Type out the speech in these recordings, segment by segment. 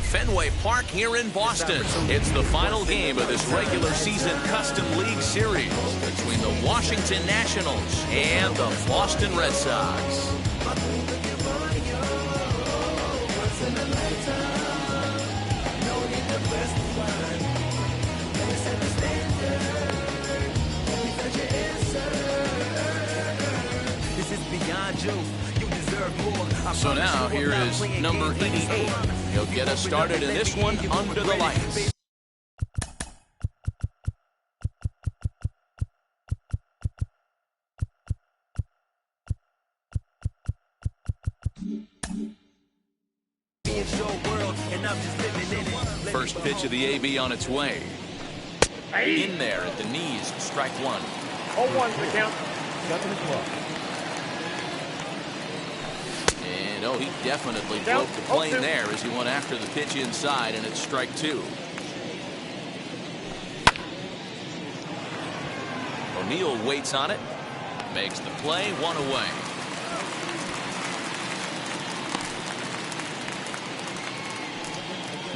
Fenway Park here in Boston. It's the final game of this regular season Custom League Series between the Washington Nationals and the Boston Red Sox. So now here is number 88. He'll get us started in this one under the lights. First pitch of the AB on its way. In there at the knees, strike one. 0-1 the count. 7 o'clock. And oh, he definitely broke the plane there as he went after the pitch inside, and it's strike two. O'Neill waits on it, makes the play, one away.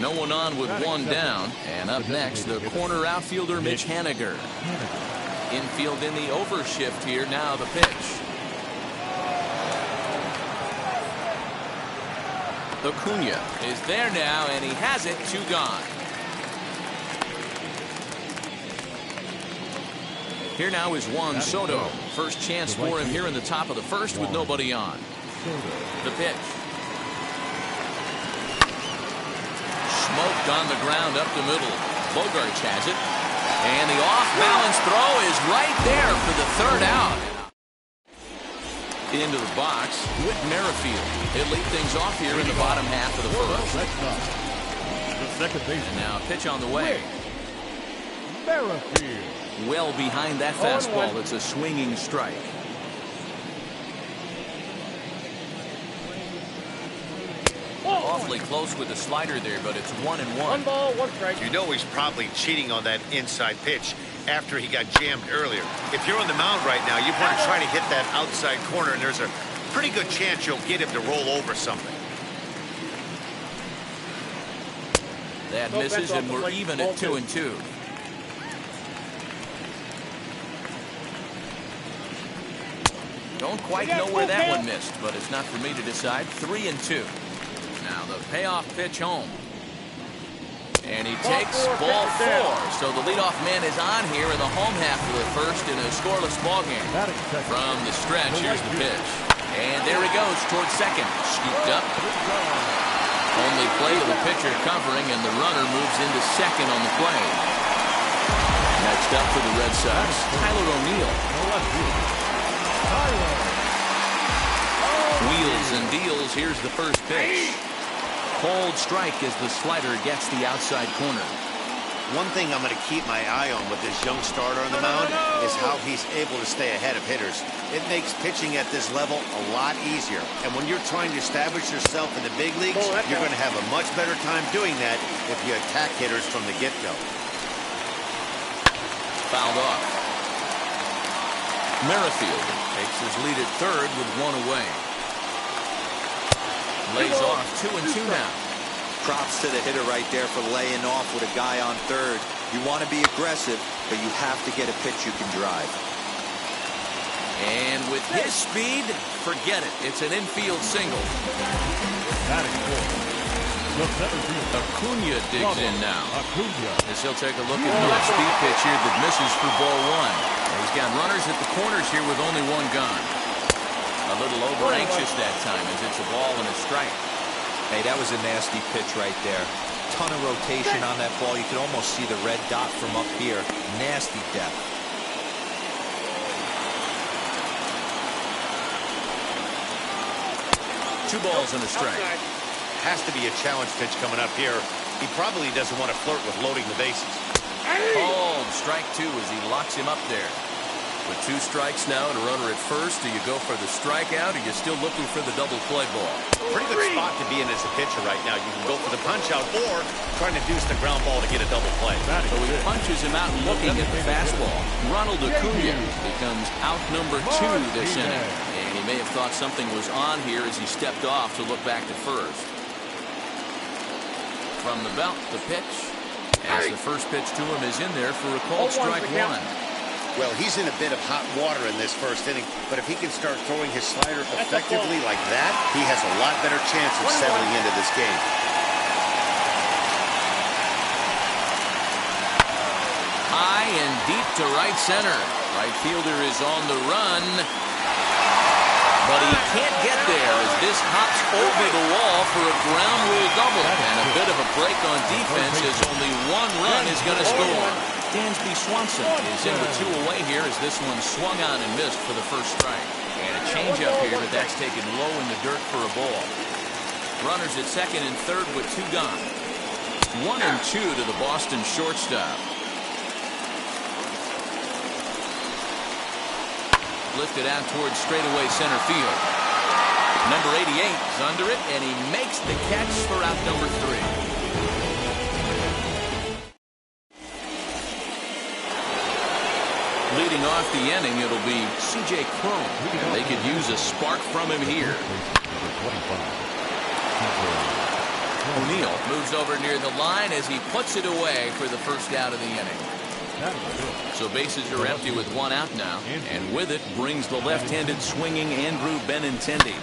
No one on with one down, and up next the corner outfielder Mitch Haniger. Infield in the overshift here. Now the pitch. Acuna is there now, and he has it. 2 gone. Here now is Juan Soto. First chance for him here in the top of the first with nobody on. The pitch. Smoked on the ground up the middle. Bogarts has it. And the off-balance throw is right there for the 3rd out. Into the box, Whit Merrifield. He'll lead things off here in the bottom half of the first. The second base. And now pitch on the way. Merrifield. Well behind that fastball. It's a swinging strike. Awfully close with the slider there, but it's 1-1. 1 ball, 1 strike. You know he's probably cheating on that inside pitch after he got jammed earlier. If you're on the mound right now, you want to try to hit that outside corner, and there's a pretty good chance you'll get him to roll over something. That misses, and we're even at 2-2. Don't quite know where that one missed, but it's not for me to decide. 3-2. Now the payoff pitch home. And he takes ball 4. So the leadoff man is on here in the home half of the first in a scoreless ball game. From the stretch, here's the pitch. And there he goes towards second. Scooped up. Only play to the pitcher covering, and the runner moves into second on the play. Next up for the Red Sox, Tyler O'Neill. Wheels and deals. Here's the first pitch. Cold strike as the slider gets the outside corner. One thing I'm going to keep my eye on with this young starter on the mound is how he's able to stay ahead of hitters. It makes pitching at this level a lot easier. And when you're trying to establish yourself in the big leagues, you're going to have a much better time doing that if you attack hitters from the get-go. Fouled off. Merrifield takes his lead at third with 1 away. Lays off 2-2 now. Props to the hitter right there for laying off with a guy on third. You want to be aggressive, but you have to get a pitch you can drive. And with his speed, forget it. It's an infield single. That is cool. Acuna digs in now. As he'll take a look at the speed pitch here that misses for ball 1. He's got runners at the corners here with only 1 gone. A little over anxious that time as it's a ball and a strike. Hey, that was a nasty pitch right there. Ton of rotation on that ball. You could almost see the red dot from up here. Nasty depth. Two balls and a strike. Has to be a challenge pitch coming up here. He probably doesn't want to flirt with loading the bases. Called strike 2 as he locks him up there. With 2 strikes now and a runner at first, do you go for the strikeout, or are you still looking for the double play ball? Pretty good spot to be in as a pitcher right now. You can go for the punch out or trying to deuce the ground ball to get a double play. So he punches him out and looking at the fastball. Ronald Acuna becomes out number 2 this inning. And he may have thought something was on here as he stepped off to look back to first. From the belt, the pitch. As the first pitch to him is in there for a called strike one. Well, he's in a bit of hot water in this first inning, but if he can start throwing his slider effectively like that, he has a lot better chance of settling into this game. High and deep to right center. Right fielder is on the run, but he can't get there as this hops over the wall for a ground rule double. And a bit of a break on defense as only one run is going to score. Dansby Swanson is in with 2 away here as this one swung on and missed for the first strike. And a changeup here, but that's taken low in the dirt for a ball. Runners at second and third with 2 gone. 1 and 2 to the Boston shortstop. Lifted out towards straightaway center field. Number 88 is under it, and he makes the catch for out number 3. Leading off the inning, it'll be C.J. Cron. They could use a spark from him here. O'Neill moves over near the line as he puts it away for the first out of the inning. So bases are empty with 1 out now, and with it brings the left-handed swinging Andrew Benintendi.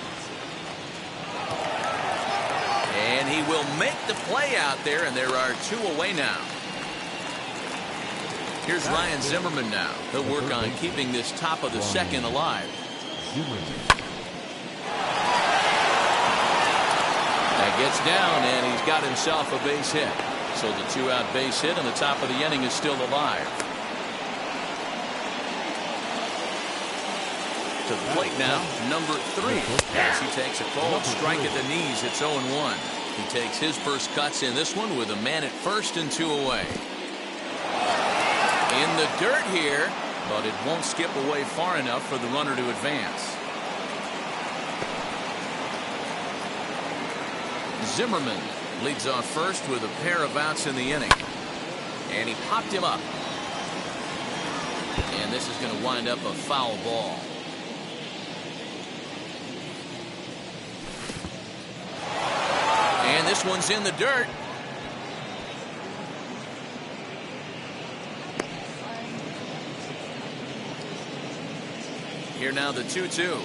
And he will make the play out there, and there are 2 away now. Here's Ryan Zimmerman now. He'll work on keeping this top of the second alive. That gets down, and he's got himself a base hit. So the 2-out base hit and the top of the inning is still alive. To the plate now, number 3. As he takes a cold strike at the knees, it's 0-1. He takes his first cuts in this one with a man at first and 2 away. In the dirt here, but it won't skip away far enough for the runner to advance. Zimmerman leads off first with a pair of outs in the inning. And he popped him up. And this is going to wind up a foul ball. And this one's in the dirt. Here now the 2-2.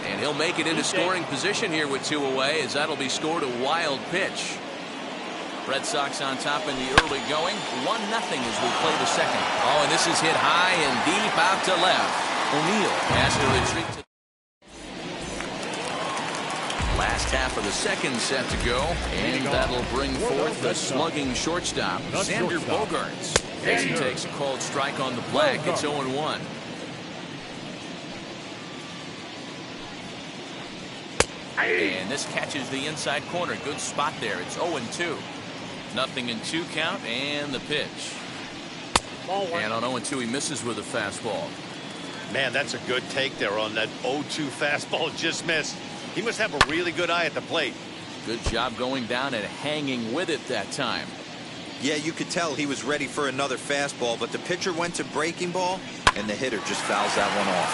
And he'll make it into scoring position here with 2 away, as that'll be scored a wild pitch. Red Sox on top in the early going. 1-0 as we play the second. Oh, and this is hit high and deep out to left. O'Neill has to retreat to last half of the second set to go, and that'll bring forth the slugging shortstop, Xander Bogaerts, as he takes a called strike on the black. It's 0-1. And this catches the inside corner. Good spot there. It's 0-2. 0-2 count, and the pitch. And on 0-2, he misses with a fastball. Man, that's a good take there on that 0-2 fastball just missed. He must have a really good eye at the plate. Good job going down and hanging with it that time. Yeah, you could tell he was ready for another fastball, but the pitcher went to breaking ball, and the hitter just fouls that one off.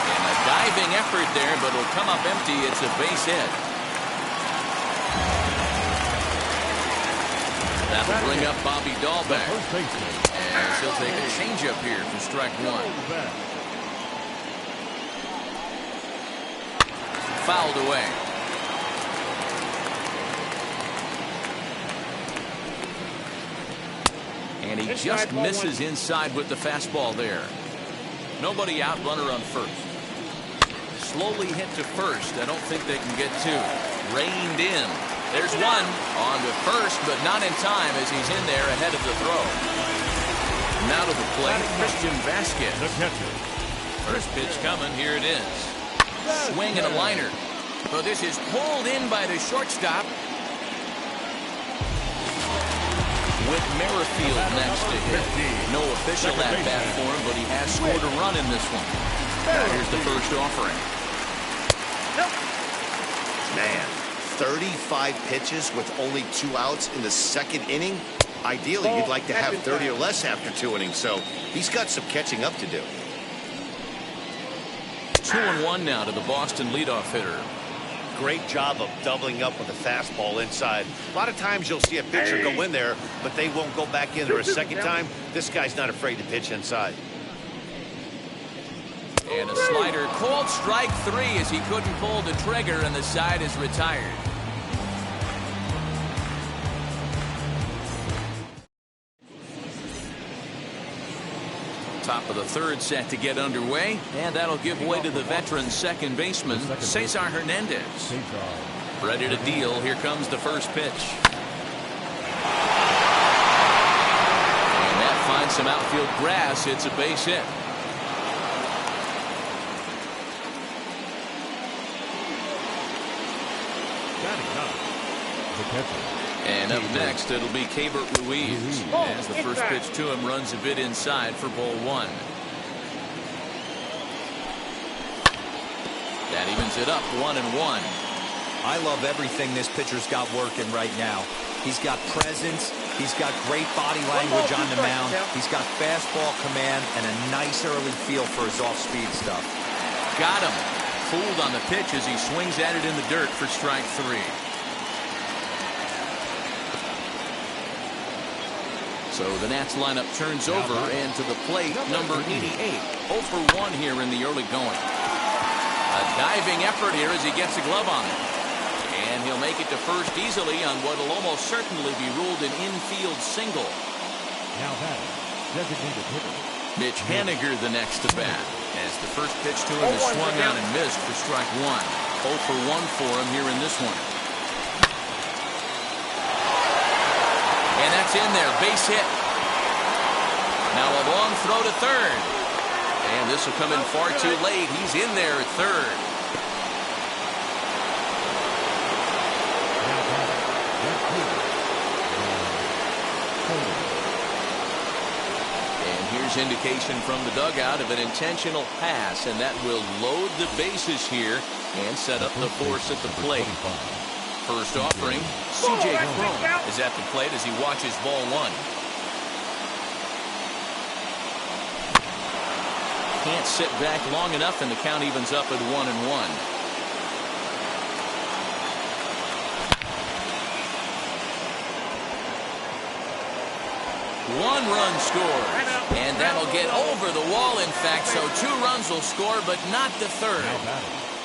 And a diving effort there, but it'll come up empty. It's a base hit. That'll bring up Bobby Dahlbeck, as he'll take a changeup here for strike 1. Fouled away. And he just misses inside with the fastball there. Nobody out, runner on first. Slowly hit to first. I don't think they can get 2. Reined in. There's one on to first, but not in time as he's in there ahead of the throw. Now to the plate, Christian Vasquez. First pitch coming. Here it is. Swing and a liner. But this is pulled in by the shortstop. With Merrifield next to hit. No official at bat for him, but he has scored a run in this one. Now here's the first offering. Man, 35 pitches with only 2 outs in the second inning. Ideally, you'd like to have 30 or less after 2 innings, so he's got some catching up to do. 2-1 now to the Boston leadoff hitter. Great job of doubling up with a fastball inside. A lot of times you'll see a pitcher go in there, but they won't go back in there a second time. This guy's not afraid to pitch inside. And a slider called strike 3 as he couldn't pull the trigger, and the side is retired. Top of the third set to get underway, and that'll give way to the veteran second baseman, Cesar Hernandez. Ready to deal. Here comes the first pitch. And that finds some outfield grass. It's a base hit. And up next, it'll be Keibert Ruiz, as the first pitch to him runs a bit inside for ball 1. That evens it up 1-1. I love everything this pitcher's got working right now. He's got presence. He's got great body language on the mound. He's got fastball command and a nice early feel for his off-speed stuff. Got him. Fooled on the pitch as he swings at it in the dirt for strike 3. So the Nats lineup turns over, and to the plate, number 88. 0 for 1 here in the early going. A diving effort here as he gets a glove on it. And he'll make it to first easily on what will almost certainly be ruled an infield single. Now that designated hitter. Mitch Haniger the next to bat, as the first pitch to him is swung on and missed for strike 1. 0 for 1 for him here in this one. And that's in there, base hit. Now a long throw to third. And this will come in far too late. He's in there at third. And here's indication from the dugout of an intentional pass, and that will load the bases here and set up the force at the plate. First offering, C.J. Cron is at the plate as he watches ball 1. Can't sit back long enough, and the count evens up at 1-1. One run scores, and that'll get over the wall, in fact, so 2 runs will score, but not the third.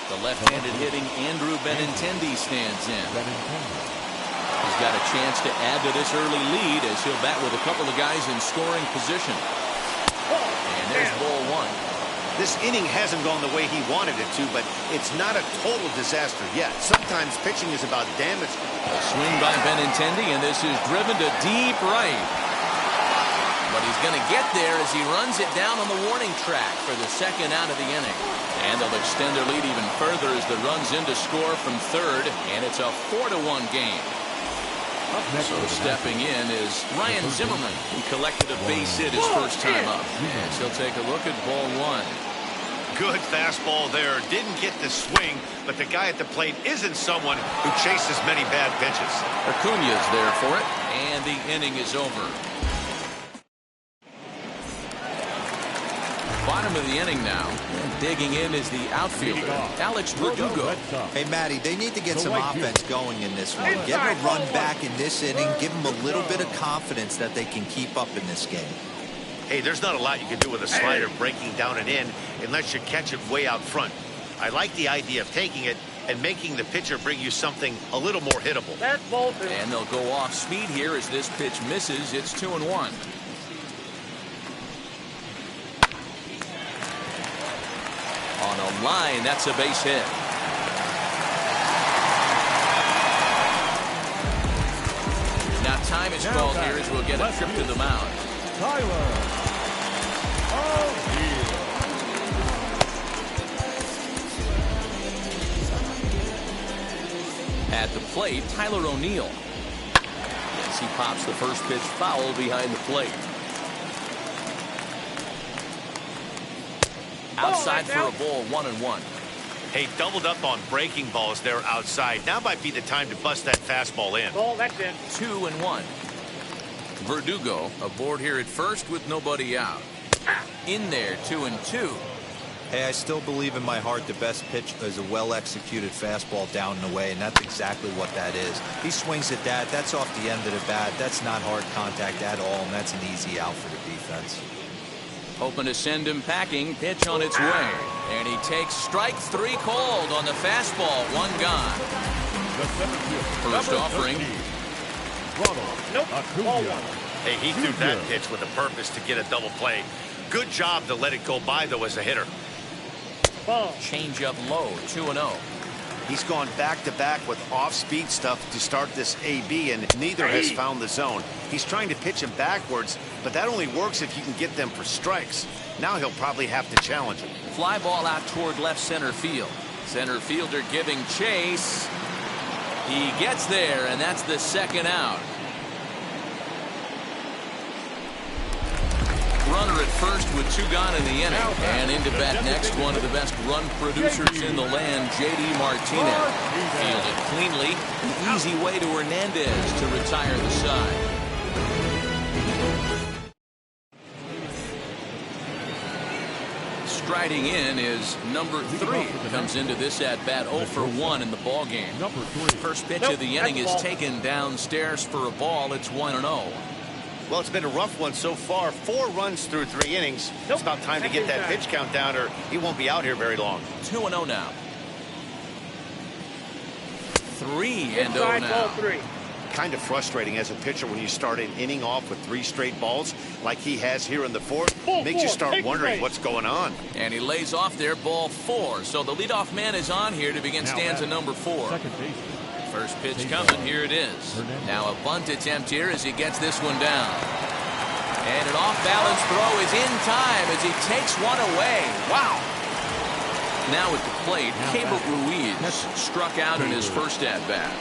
The left-handed hitting Andrew Benintendi stands in. He's got a chance to add to this early lead as he'll bat with a couple of guys in scoring position. And there's ball 1. This inning hasn't gone the way he wanted it to, but it's not a total disaster yet. Sometimes pitching is about damage. A swing by Benintendi, and this is driven to deep right. But he's going to get there as he runs it down on the warning track for the second out of the inning. And they'll extend their lead even further as the run's in to score from third, and it's a 4-1 game. So stepping in is Ryan Zimmerman, who collected a base hit his first time up. And he'll take a look at ball 1. Good fastball there. Didn't get the swing, but the guy at the plate isn't someone who chases many bad pitches. Acuña's there for it, and the inning is over. Bottom of the inning now. And digging in is the outfielder, Alex Verdugo. Hey, Matty, they need to get some offense going in this one. Get them a run back in this inning. Give them a little bit of confidence that they can keep up in this game. Hey, there's not a lot you can do with a slider breaking down and in unless you catch it way out front. I like the idea of taking it and making the pitcher bring you something a little more hittable. And they'll go off speed here as this pitch misses. It's 2-1. On a line, that's a base hit. Now time is called here as we'll get a trip to the mound. Tyler O'Neill. At the plate, Tyler O'Neill. As he pops the first pitch foul behind the plate. Outside for a ball, 1-1. Hey, doubled up on breaking balls there outside. Now might be the time to bust that fastball in. Ball, that's in. 2-1. Verdugo aboard here at first with nobody out. In there, 2-2. Hey, I still believe in my heart the best pitch is a well-executed fastball down and away, and that's exactly what that is. He swings at that. That's off the end of the bat. That's not hard contact at all, and that's an easy out for the defense. Hoping to send him packing. Pitch on its way. And he takes strike 3 called on the fastball. 1 gone. First offering. Nope. Ball 1. Hey, he threw that pitch with a purpose to get a double play. Good job to let it go by, though, as a hitter. Ball. Change up low. 2-0. He's gone back-to-back with off-speed stuff to start this AB, and neither has found the zone. He's trying to pitch him backwards, but that only works if you can get them for strikes. Now he'll probably have to challenge him. Fly ball out toward left center field. Center fielder giving chase. He gets there, and that's the 2nd out. Runner at first with 2 gone in the inning. And into bat next, one of the best run producers in the land, J.D. Martinez. Fielded cleanly. An easy way to Hernandez to retire the side. Striding in is number 3. Comes into this at bat 0 for 1 in the ball game. First pitch of the inning is taken downstairs for a ball. It's 1-0. Well, it's been a rough one so far. 4 runs through 3 innings. It's about time to get that pitch count down, or he won't be out here very long. 2-0 now. 3-0 now. 3. Kind of frustrating as a pitcher when you start an inning off with 3 straight balls like he has here in the 4th. Makes you start wondering what's going on. And he lays off there, ball 4. So the leadoff man is on here to begin stanza number 4. First pitch coming. Here it is. Now a bunt attempt here as he gets this one down. And an off-balance throw is in time as he takes one away. Wow. Now at the plate, Cable Ruiz struck out in his first at-bat.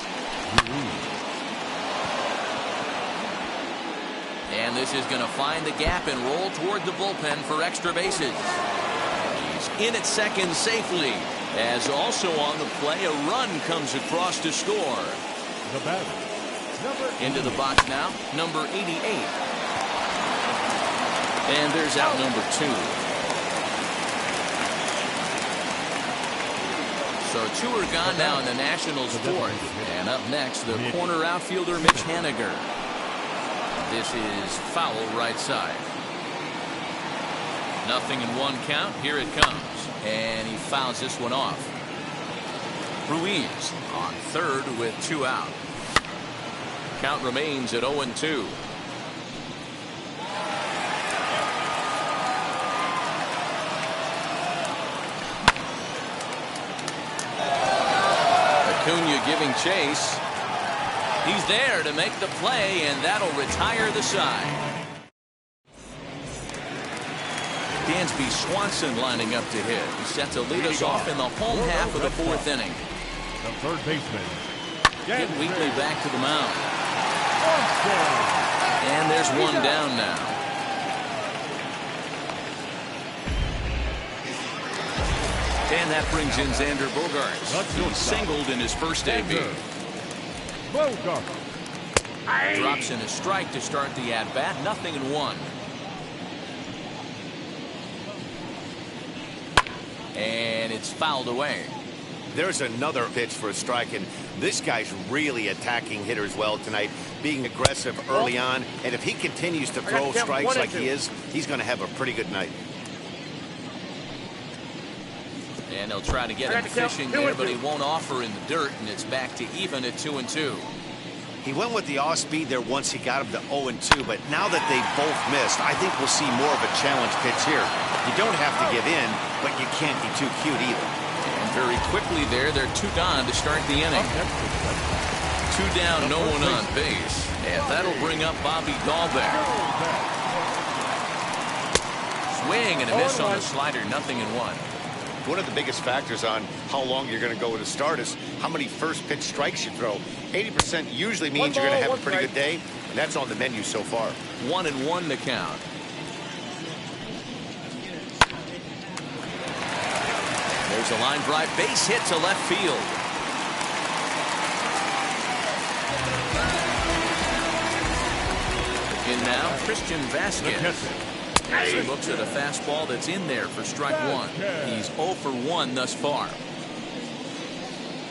And this is going to find the gap and roll toward the bullpen for extra bases. He's in at second safely, as also on the play, a run comes across to score. The batter, Into the box now, number 88. And there's out number 2. So 2 are gone now in the Nationals' 4th. And up next, the corner outfielder, Mitch Haniger. This is foul right side. 0-1 count. Here it comes. And he fouls this one off. Ruiz on 3rd with 2 out. Count remains at 0-2. Acuna giving chase. He's there to make the play, and that'll retire the side. Dansby Swanson lining up to hit. He's set to lead us off in the home half of the 4th inning. the third baseman. Get Wheatley back to the mound. And there's one down now. And that brings in Xander Bogaerts. He singled in his first AB. Drops in a strike to start the at-bat. 0-1. And it's fouled away. There's another pitch for a strike, and this guy's really attacking hitters well tonight, being aggressive early on. And if he continues to throw strikes like he is, he's going to have a pretty good night. And they'll try to get him fishing there, but he won't offer in the dirt, and it's back to even at 2-2. He went with the off speed there once he got him to 0-2, but now that they've both missed, I think we'll see more of a challenge pitch here. You don't have to give in, but you can't be too cute either. And very quickly there, they're 2 down to start the inning. 2 down, no one on base. And that'll bring up Bobby Dahlbeck. Swing and a miss on the slider, 0-1. One of the biggest factors on how long you're going to go with a start is how many first pitch strikes you throw. 80% usually means you're going to have a pretty good day, and that's on the menu so far. 1-1 to count. There's a line drive base hit to left field. In now, Christian Vasquez. As he looks at a fastball that's in there for strike one. He's 0 for 1 thus far.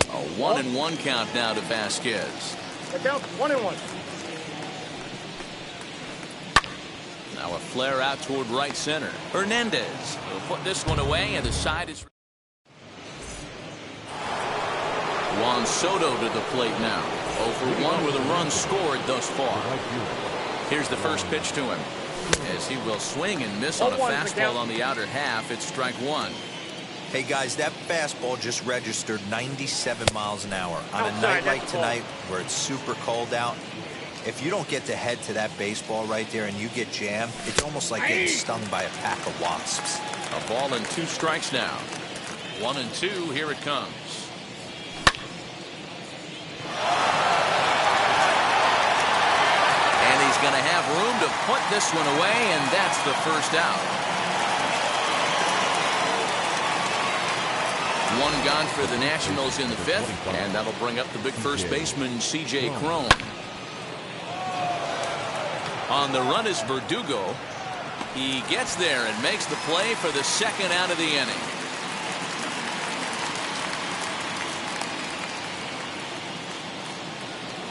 A 1-1 count now to Vasquez. The count 1-1. Now a flare out toward right center. Hernandez will put this one away, and the side is. Juan Soto to the plate now. 0 for 1 with a run scored thus far. Here's the first pitch to him. As he will swing and miss on a fastball on the outer half. It's strike one. Hey guys, that fastball just registered 97 miles an hour. On a night like tonight where it's super cold out, if you don't get to head to that baseball right there and you get jammed, it's almost like getting stung by a pack of wasps. A ball and 2 strikes now. 1-2, here it comes. And he's going to have room to put this one away, and that's the first out. 1 gone for the Nationals in the 5th, and that'll bring up the big first baseman, C.J. Cron. On the run is Verdugo. He gets there and makes the play for the second out of the inning.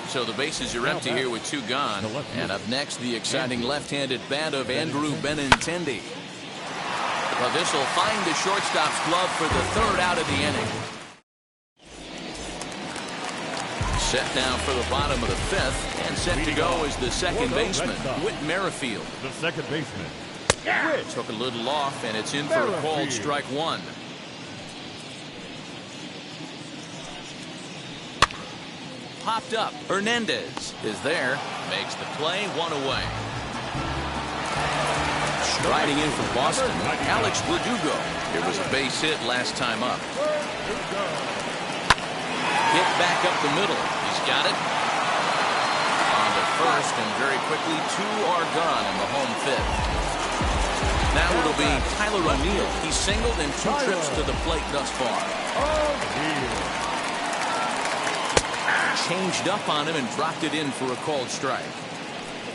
So the bases are empty here with 2 gone. And up next, the exciting left-handed bat of Andrew Benintendi. But this will find the shortstop's glove for the 3rd out of the inning. Set now for the bottom of the 5th, and set to go is the second baseman, Whit Merrifield. The second baseman. Took a little off, and it's in for a called strike one. Popped up. Hernandez is there. Makes the play, 1 away. Striding in for Boston, Alex Verdugo. It was a base hit last time up. Hit back up the middle. He's got it. On to first, and very quickly 2 are gone in the home 5th. Now it'll be Tyler O'Neill. He's singled in 2 trips to the plate thus far. Changed up on him and dropped it in for a called strike.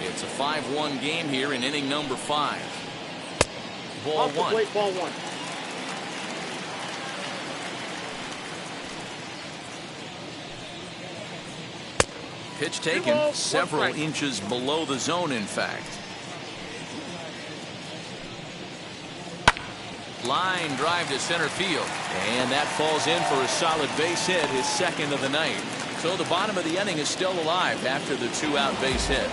It's a 5-1 game here in inning number 5. Ball 1. Ball 1. Pitch taken several inches below the zone, in fact. Line drive to center field. And that falls in for a solid base hit, his 2nd of the night. So the bottom of the inning is still alive after the 2-out base hit.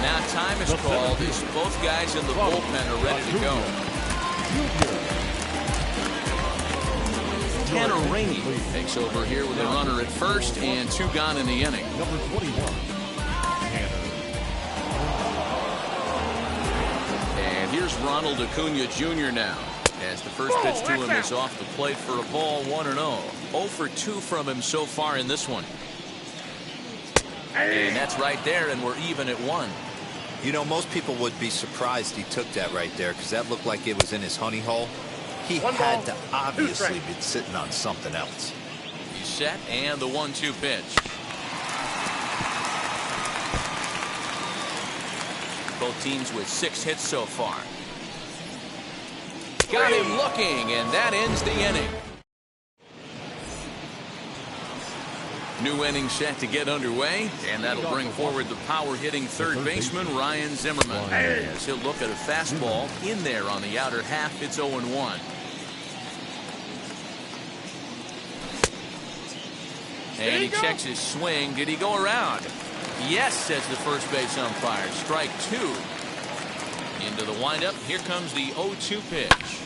Now time is called as both guys in the bullpen are ready to go. Tanner Rainey takes over here with a runner at first and 2 gone in the inning. Number 21. And here's Ronald Acuna Jr. now. As the first pitch to him is off the plate for a ball, 1-0. 0 for 2 from him so far in this one. And that's right there, and we're even at 1. You know, most people would be surprised he took that right there because that looked like it was in his honey hole. He had to obviously be sitting on something else. He's set, and the 1-2 pitch. Both teams with 6 hits so far. Got him looking, and that ends the inning. New inning set to get underway, and that'll bring forward the power-hitting 3rd baseman, Ryan Zimmerman. As he'll look at a fastball in there on the outer half. It's 0-1. And he checks his swing. Did he go around? Yes, says the first base umpire. Strike 2. Into the windup. Here comes the 0-2 pitch.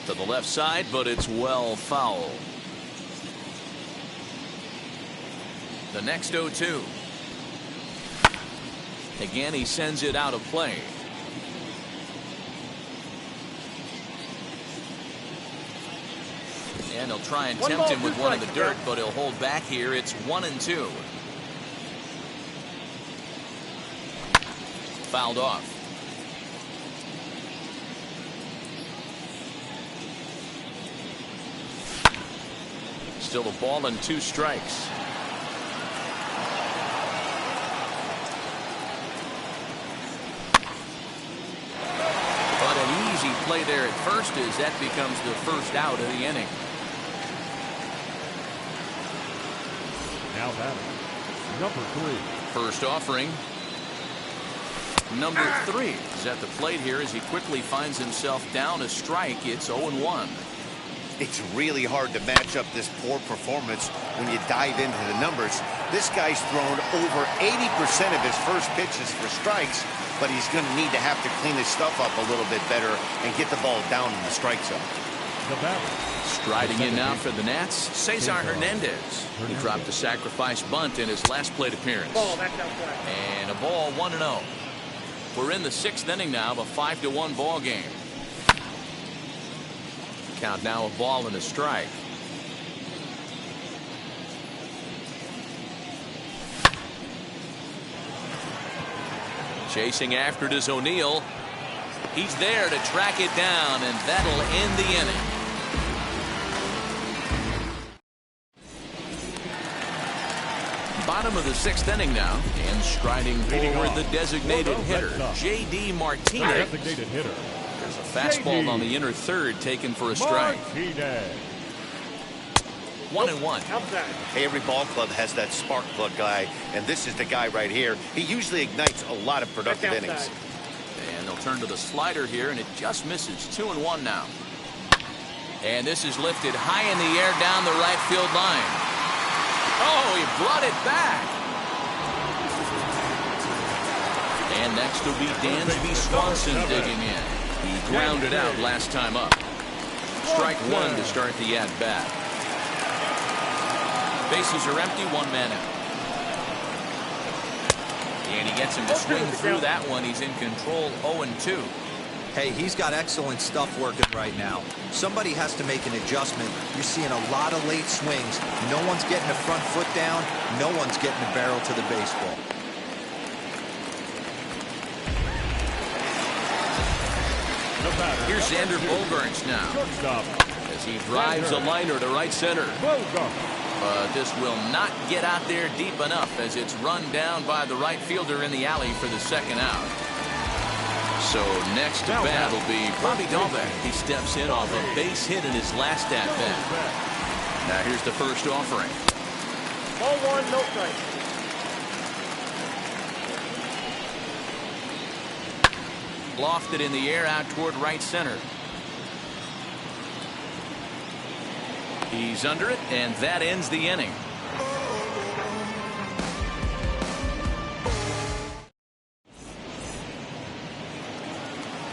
To the left side, but it's well foul. The next 0-2. Again, he sends it out of play. And he'll try and tempt him with one in the dirt, but he'll hold back here. It's 1-2. Fouled off. Still a ball and 2 strikes. at first as that becomes the first out of the inning. Now batting, number 3. First offering. Number 3 is at the plate here as he quickly finds himself down a strike. It's 0-1. It's really hard to match up this poor performance when you dive into the numbers. This guy's thrown over 80% of his first pitches for strikes, but he's going to need to have to clean his stuff up a little bit better and get the ball down in the strike zone. The batter. Striding in now for the Nats, Cesar Hernandez. He dropped a sacrifice bunt in his last plate appearance. And a ball, 1-0. We're in the 6th inning now of a 5-1 ball game. Count now a ball and a strike. Chasing after it is O'Neill. He's there to track it down, and that'll end the inning. Bottom of the 6th inning now, and striding forward the designated hitter, J.D. Martinez. Designated hitter. There's a fastball on the inner third taken for a strike. 1-1. Hey, every ball club has that spark plug guy, and this is the guy right here. He usually ignites a lot of productive innings. And they'll turn to the slider here, and it just misses. 2-1 now. And this is lifted high in the air down the right field line. Oh, he brought it back. And next will be Dansby Swanson digging in. He grounded out last time up. Strike 1 to start the at-bat. Bases are empty, 1 man out. And he gets him to swing through that one. He's in control, 0-2. Hey, he's got excellent stuff working right now. Somebody has to make an adjustment. You're seeing a lot of late swings. No one's getting the front foot down. No one's getting the barrel to the baseball. Here's Xander Bogaerts now as he drives a liner to right center. But this will not get out there deep enough as it's run down by the right fielder in the alley for the 2nd out. So next to bat will be Bobby Dahlbeck. He steps in off a base hit in his last at-bat. Now here's the first offering. Ball 1, no strike. Lofted in the air out toward right center. He's under it, and that ends the inning.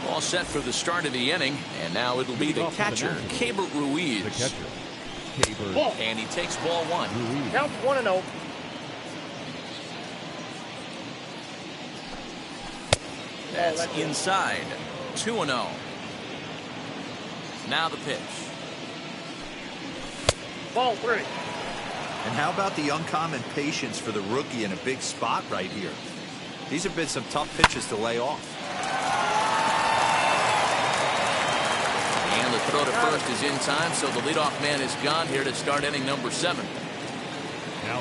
All set for the start of the inning, and now it'll be the catcher, Keibert Ruiz. The catcher, Keibert. And he takes ball 1. Count 1-0. That's inside. 2-0. Now the pitch. Ball 3. And how about the uncommon patience for the rookie in a big spot right here? These have been some tough pitches to lay off. And the throw to first is in time, so the leadoff man is gone here to start inning number 7.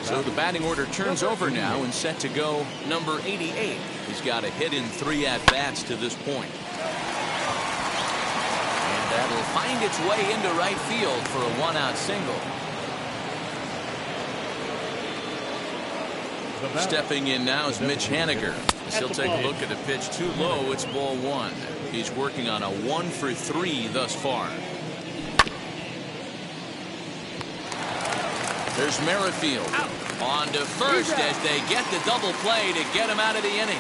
So the batting order turns over now and set to go number 88. He's got a hit in 3 at-bats to this point. And that'll find its way into right field for a 1-out single. Stepping in now is Mitch Haniger. He'll take a look at the pitch too low. It's ball 1. He's working on a 1 for 3 thus far. There's Merrifield on to first as they get the double play to get him out of the inning.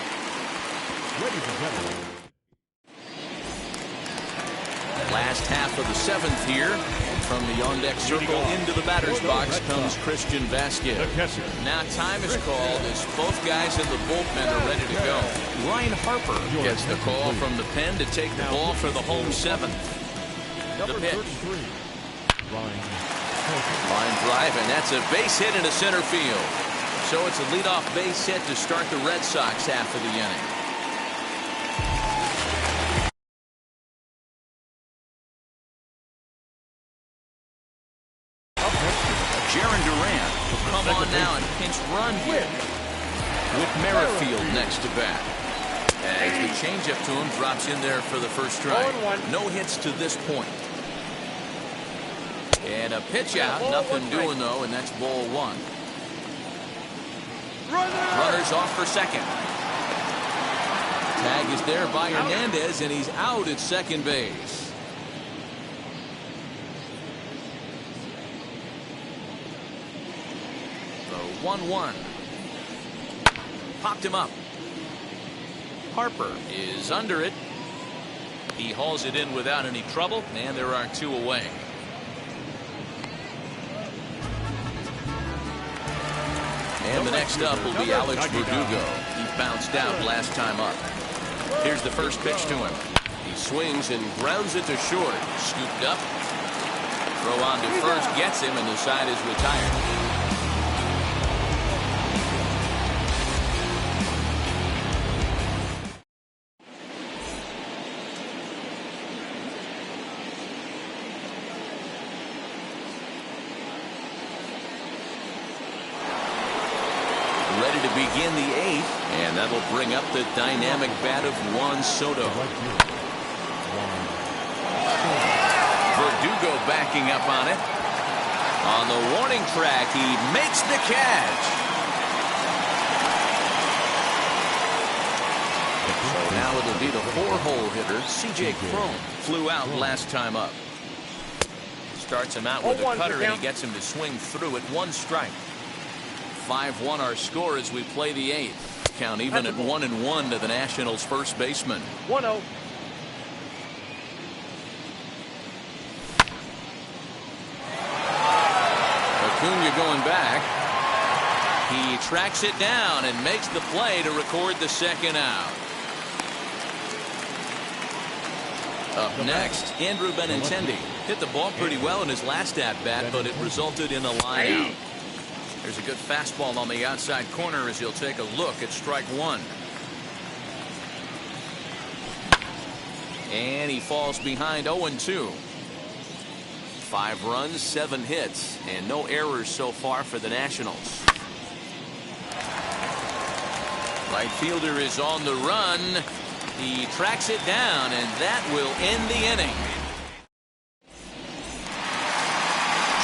Last half of the 7th here. From the on-deck circle into the batter's box comes Christian Vasquez. Now time is called as both guys in the bullpen are ready to go. Ryan Harper gets the call from the pen to take the ball for the home 7th. The pitch. Line drive, and that's a base hit into center field. So it's a leadoff base hit to start the Red Sox half of the inning. Come on now and pinch run here with Merrifield next to bat. As the changeup to him drops in there for the first strike. 0-1. No hits to this point. And a pitch out. Nothing doing though, and that's ball one. Runners off for second. Tag is there by Hernandez, and he's out at second base. The 1-1. Popped him up. Harper is under it. He hauls it in without any trouble, and there are two away. And the next up will be Alex Verdugo. He bounced out last time up. Here's the first pitch to him. He swings and grounds it to short. Scooped up. Throw on to first gets him, and the side is retired. Ready to begin the eighth, and that'll bring up the dynamic bat of Juan Soto. Verdugo backing up on it. On the warning track, he makes the catch. So now it'll be the four-hole hitter, C.J. Cron. Flew out last time up. Starts him out with a cutter, and he gets him to swing through it. One strike. 5-1 our score as we play the eighth. Count even at 1-1 to the Nationals' first baseman. 1-0. Acuna going back. He tracks it down and makes the play to record the second out. Up next, Andrew Benintendi hit the ball pretty well in his last at-bat, but it resulted in a line out. There's a good fastball on the outside corner as he'll take a look at strike one. And he falls behind 0-2. 5 runs, 7 hits, and no errors so far for the Nationals. Right fielder is on the run. He tracks it down, and that will end the inning.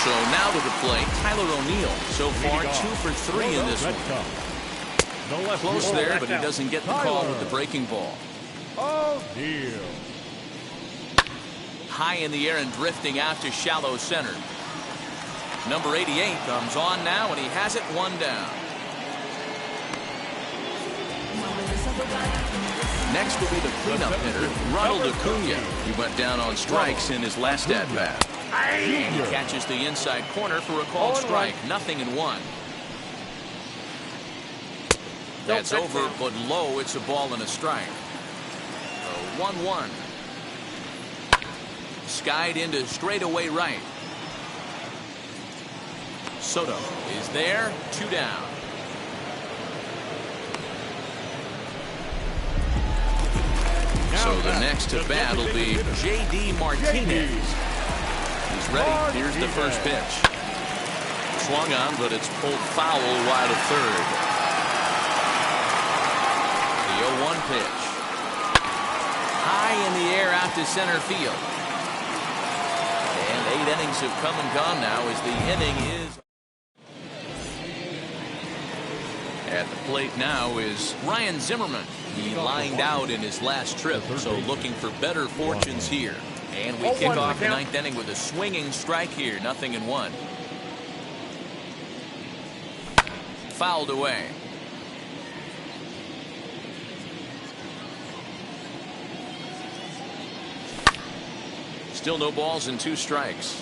So now to the plate, Tyler O'Neill. So far, 2 for 3 in this one. Close there, but he doesn't get the call with the breaking ball. O'Neill. High in the air and drifting out to shallow center. Number 88 comes on now, and he has it 1 down. Next will be the cleanup hitter, Ronald Acuna. He went down on strikes in his last at-bat. And he catches the inside corner for a called strike. 0-1. That's over, but low. It's a ball and a strike. 1-1. Skied into straightaway right. Soto is there. 2 down. So the next to bat will be J.D. Martinez. He's ready. Here's the first pitch. Swung on, but it's pulled foul wide of third. The 0-1 pitch. High in the air out to center field. And 8 innings have come and gone now as the inning is. At the plate now is Ryan Zimmerman. He lined out in his last trip, so looking for better fortunes here. And we kick off the 9th inning with a swinging strike here. 0-1. Fouled away. Still no balls and 2 strikes.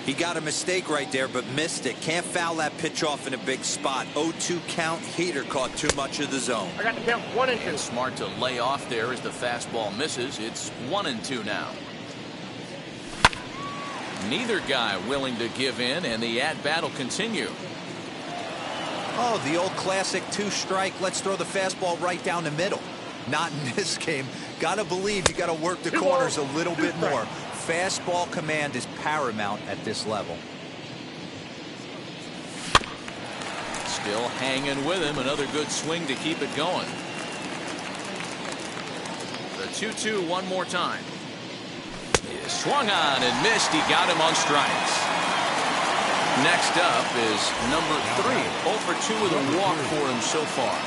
He got a mistake right there, but missed it. Can't foul that pitch off in a big spot. 0-2 count. Heater caught too much of the zone. I got the count 1-2. And smart to lay off there as the fastball misses. It's 1-2 now. Neither guy willing to give in, and the at-bat will continue. Oh, the old classic 2-strike. Let's throw the fastball right down the middle. Not in this game. Gotta believe you gotta work the corners a little bit more. Fastball command is paramount at this level. Still hanging with him. Another good swing to keep it going. 2-2 one more time. He swung on and missed. He got him on strikes. Next up is number 3. 0 for 2 with a walk for him so far.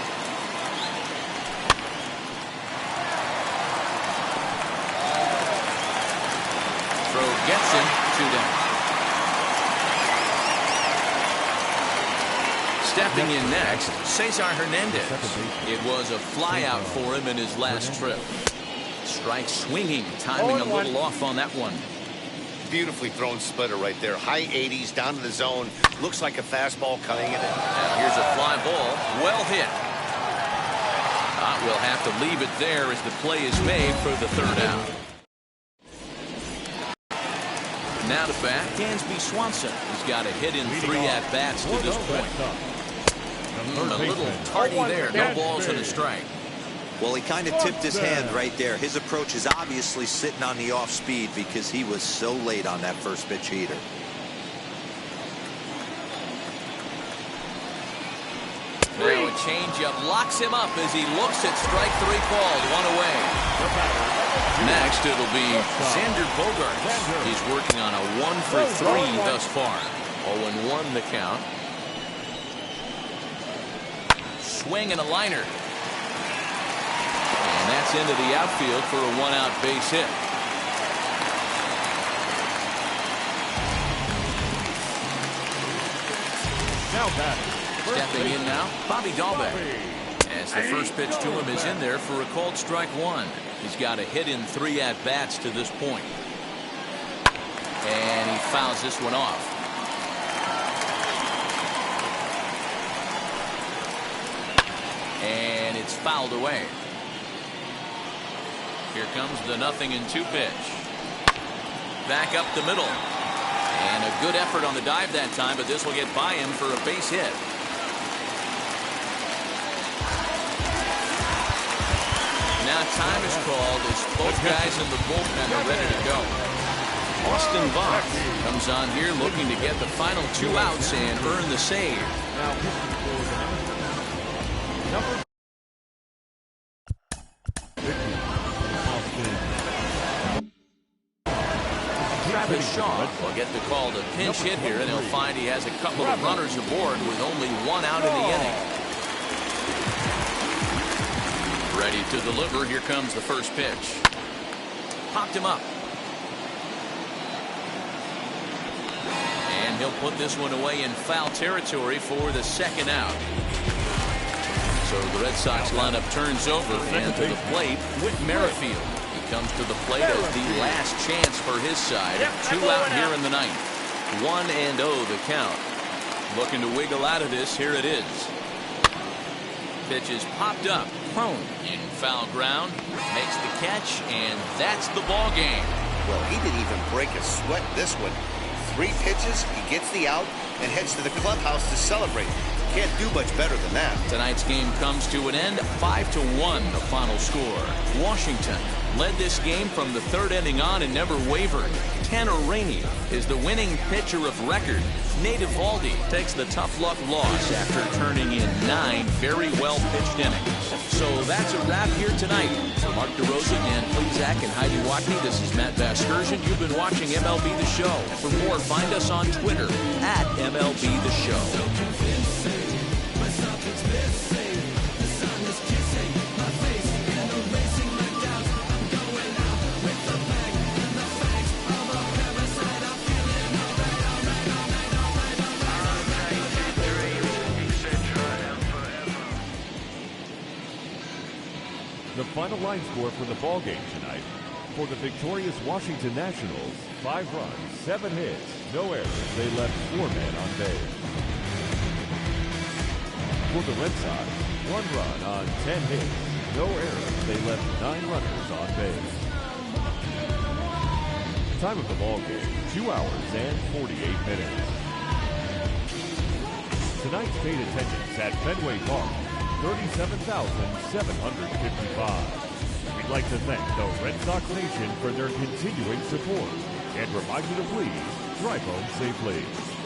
Throw gets him. 2 down. Stepping in next, Cesar Hernandez. It was a flyout for him in his last trip. Strike swinging, timing a little off on that one. Beautifully thrown splitter right there. High 80s down to the zone. Looks like a fastball cutting it in. Now here's a fly ball. Well hit. We'll have to leave it there as the play is made for the 3rd out. Now to bat, Dansby Swanson. He's got a hit in 3 at-bats to this point. A little tardy there. No balls and a strike. Well, he kind of tipped his hand right there. His approach is obviously sitting on the off speed because he was so late on that first pitch heater. Now a changeup locks him up as he looks at strike 3 called. 1 away. Next it'll be Xander Bogaerts. He's working on a 1 for 3 thus far. 0-1 the count. Swing and a liner. And that's into the outfield for a 1-out base hit. Now back. Stepping in now, Bobby Dahlbeck. As the first pitch to him is in there for a called strike 1. He's got a hit in 3 at-bats to this point. And he fouls this one off. And it's fouled away. Here comes the 0-2 pitch. Back up the middle. And a good effort on the dive that time, but this will get by him for a base hit. Now time is called as both guys in the bullpen are ready to go. Austin Bach comes on here looking to get the final 2 outs and earn the save. Travis Shaw will get the call to pinch hit here, and he'll find he has a couple of runners aboard with only 1 out in the inning. Ready to deliver. Here comes the first pitch. Popped him up. And he'll put this one away in foul territory for the 2nd out. So the Red Sox lineup turns over, and to the plate, Whit Merrifield. He comes to the plate as the last chance for his side. 2 out here in the 9th. 1-0 the count. Looking to wiggle out of this. Here it is. Pitch is popped up. Prone in foul ground. Makes the catch, and that's the ball game. Well, he didn't even break a sweat this one. 3 pitches, he gets the out, and heads to the clubhouse to celebrate. Can't do much better than that. Tonight's game comes to an end. 5-1 the final score. Washington led this game from the 3rd inning on and never wavered. Tanner Rainey is the winning pitcher of record. Nate Eovaldi takes the tough luck loss after turning in 9 very well pitched innings. So that's a wrap here tonight. For Mark DeRosa, Dan Plezak, and Heidi Watney, this is Matt Vasgersian. You've been watching MLB The Show. For more, find us on Twitter at MLB The Show. The final line score for the ball game tonight. For the victorious Washington Nationals, 5 runs, 7 hits, no errors. They left 4 men on base. For the Red Sox, 1 run on 10 hits, no errors. They left 9 runners on base. Time of the ball game, 2 hours and 48 minutes. Tonight's paid attendance at Fenway Park, 37,755. We'd like to thank the Red Sox Nation for their continuing support and remind you to please drive home safely.